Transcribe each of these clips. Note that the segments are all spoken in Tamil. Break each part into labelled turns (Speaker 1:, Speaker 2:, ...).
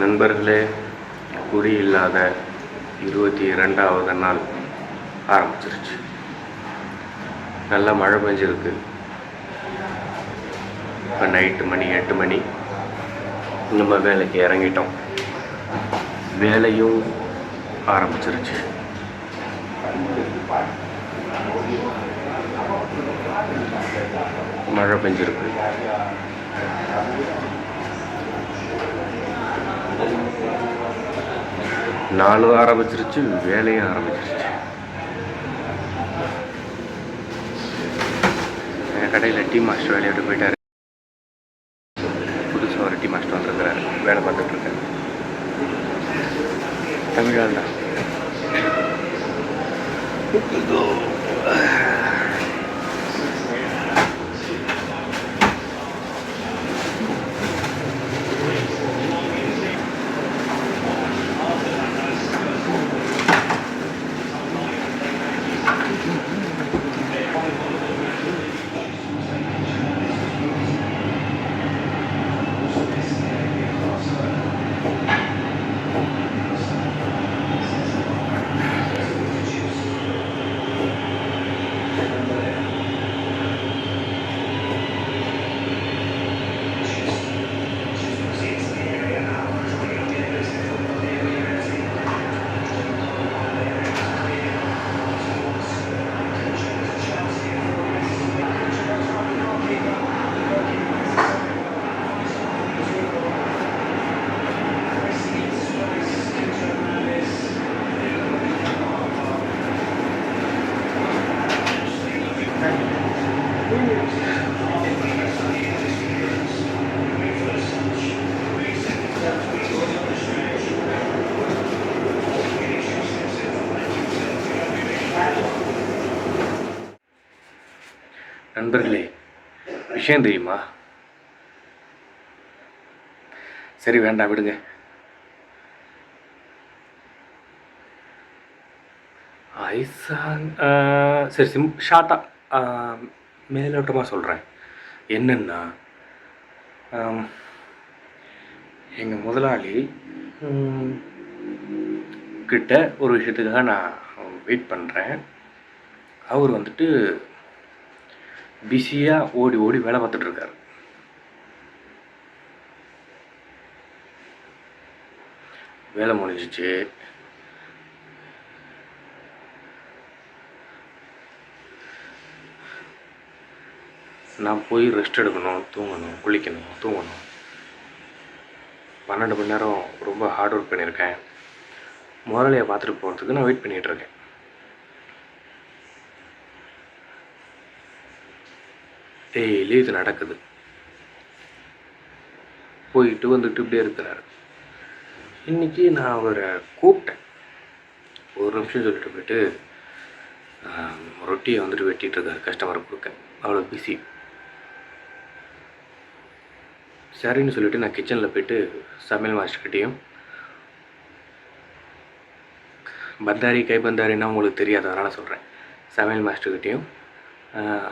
Speaker 1: நண்பர்களே, குறி இல்லாத 22வது நாள் ஆரம்பிச்சிருச்சு. நல்லா மழை பெஞ்சிருக்கு. இப்போ நைட்டு மணி 8 மணி. நம்ம வேலைக்கு இறங்கிட்டோம். வேலையும் ஆரம்பிச்சிருச்சு. மழை பெஞ்சிருக்கு. நாளும் ஆரம்பிச்சிருச்சு, வேலையும் ஆரம்பிச்சிருச்சு. என் கடையில் டீ மாஸ்டர் வேலையோடு போயிட்டார். புதுசாக ஒரு டீ மாஸ்டர் வந்துருக்கிறார். வேலை பார்த்துட்ருக்காரு. தமிழால் தான். நண்பர்களே, விஷயம் தெரியுமா? சரி, வேண்டாம், விடுங்க. சரி, ஷார்ட்டாக மேலோட்டமாக சொல்கிறேன். என்னென்னா, எங்கள் முதலாளி கிட்ட ஒரு விஷயத்துக்காக நான் வெயிட் பண்ணுறேன். அவர் வந்துட்டு பிஸியாக ஓடி ஓடி வேலை பார்த்துட்ருக்காரு. வேலை முடிஞ்சிச்சு. நான் போய் ரெஸ்ட் எடுக்கணும், தூங்கணும், குளிக்கணும், தூங்கணும். 12 மணி நேரம் ரொம்ப ஹார்ட் ஒர்க் பண்ணியிருக்கேன். முதலாளியை பார்த்துட்டு போகிறதுக்கு நான் வெயிட் பண்ணிகிட்ருக்கேன். டெய்லி இது நடக்குது. போயிட்டு வந்துட்டு இப்படியே இருக்கிறாரு. இன்றைக்கி நான் அவரை கூப்பிட்டேன். ஒரு நிமிஷம் சொல்லிட்டு போயிட்டு ரொட்டியை வந்துட்டு வெட்டிகிட்ருக்காரு கஸ்டமருக்கு கொடுக்க. அவ்வளோ பிஸி. சரின்னு சொல்லிவிட்டு நான் கிச்சனில் போய்ட்டு சமையல் மாஸ்டர்கிட்டையும், பந்தாரி கைபந்தாரின்னா உங்களுக்கு தெரியாது, அதனால் சொல்கிறேன், சமையல் மாஸ்டர்கிட்டையும்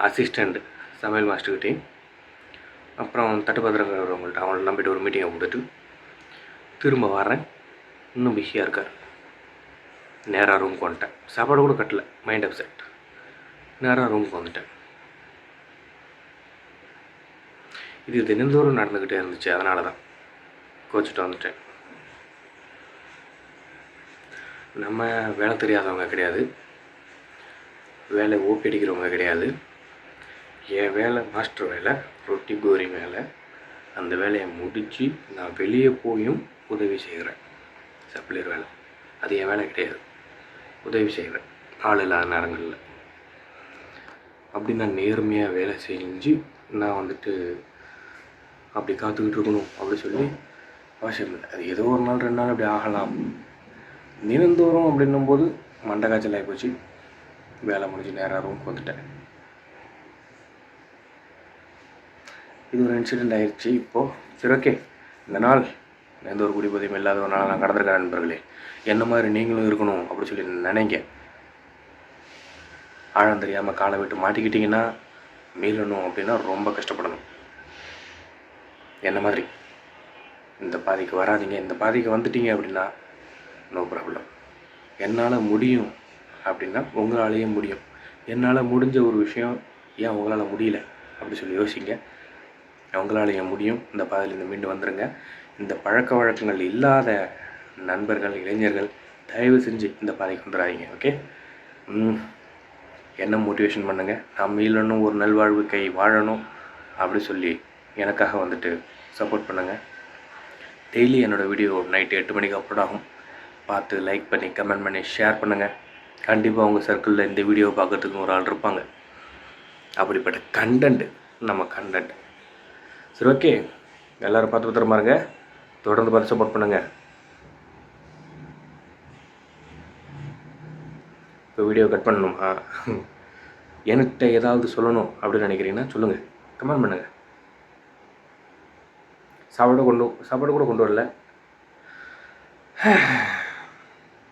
Speaker 1: அசிஸ்டண்ட் சமையல் மாஸ்டர்கிட்டையும் அப்புறம் தட்டுப்பாத்திரங்கிறவங்கள்ட்ட அவங்கள நம்பிட்டு ஒரு மீட்டிங்கை கொடுத்துட்டு திரும்ப வரேன். இன்னும் பிஸியாக இருக்கார். நேராக ரூமுக்கு வந்துட்டேன். சாப்பாடு கூட கட்டல, மைண்ட் அப்செட். நேராக ரூமுக்கு வந்துட்டேன். இது தினந்தோறும் நடந்துக்கிட்டே இருந்துச்சு. அதனால தான் கோச்சிட்டு வந்துட்டேன். நம்ம வேலை தெரியாதவங்க கிடையாது, வேலை ஓப்பி அடிக்கிறவங்க கிடையாது. என் வேலை மாஸ்டர் வேலை, ரொட்டி கோரி வேலை. அந்த வேலையை முடித்து நான் வெளியே போயும் உதவி செய்கிறேன். சப்ளையர் வேலை, அது என் வேலை கிடையாது. உதவி செய்கிறேன் ஆள் இல்லாத நேரங்களில். அப்படி நான் நேர்மையாக வேலை செஞ்சு நான் வந்துட்டு அப்படி காத்துக்கிட்டு இருக்கணும் அப்படி சொல்லி அவசியம் இல்லை. அது ஏதோ ஒரு நாள் 2 நாள் அப்படி ஆகலாம். தினந்தோறும் அப்படின்னும் போது மண்டை காய்ச்சல் ஆகிப்போச்சு. வேலை முடிஞ்சு நேராக ரூமுக்கு வந்துட்டேன். இது ஒரு இன்சிடெண்ட் ஆயிடுச்சு. இப்போது சரி, ஓகே, இந்த நாள் எந்த ஒரு குடிபதியும் இல்லாத ஒரு நாள் நான் கடந்திருக்கேன். நண்பர்களே, என்ன மாதிரி நீங்களும் இருக்கணும் அப்படி சொல்லி நினைங்க. ஆழம் தெரியாமல் காலை விட்டு மாட்டிக்கிட்டிங்கன்னா மீளணும் அப்படின்னா ரொம்ப கஷ்டப்படணும். என்ன மாதிரி இந்த பாதைக்கு வராதீங்க. இந்த பாதைக்கு வந்துட்டீங்க அப்படின்னா நோ ப்ராப்ளம். என்னால் முடியும் அப்படின்னா உங்களாலேயும் முடியும். என்னால் முடிஞ்ச ஒரு விஷயம் ஏன் உங்களால் முடியல அப்படி சொல்லி யோசிங்க. உங்களாலேயும் முடியும். இந்த பாதையிலேருந்து மீண்டு வந்துடுங்க. இந்த பழக்க வழக்கங்கள் இல்லாத நண்பர்கள், இளைஞர்கள் தயவு செஞ்சு இந்த பாதைக்கு வந்துடாதீங்க. ஓகே, என்ன மோட்டிவேஷன் பண்ணுங்கள். நான் மீளணும், ஒரு நல்வாழ்வுக்கை வாழணும் அப்படி சொல்லி எனக்காக வந்துட்டு சப்போர்ட் பண்ணுங்கள். டெய்லி என்னோடய வீடியோ நைட்டு 8 மணிக்கு அப்லோட் ஆகும். பார்த்து லைக் பண்ணி கமெண்ட் பண்ணி ஷேர் பண்ணுங்கள். கண்டிப்பாக உங்கள் சர்க்கிளில் இந்த வீடியோவை பார்க்கறதுக்கு ஒரு ஆள் இருப்பாங்க. அப்படிப்பட்ட கண்டென்ட் நம்ம கண்டென்ட். சரி, ஓகே, எல்லோரும் பார்த்து பத்திரமா இருங்க. தொடர்ந்து பார்த்து சப்போர்ட் பண்ணுங்கள். இப்போ வீடியோ கட் பண்ணணுமா? என்கிட்ட ஏதாவது சொல்லணும் அப்படின்னு நினைக்கிறீங்கன்னா சொல்லுங்கள், கமெண்ட் பண்ணுங்கள். சாப்பாடு கூட கொண்டு வரல.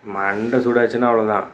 Speaker 1: மண்டை சூடாச்சுன்னா அவ்வளோதான்.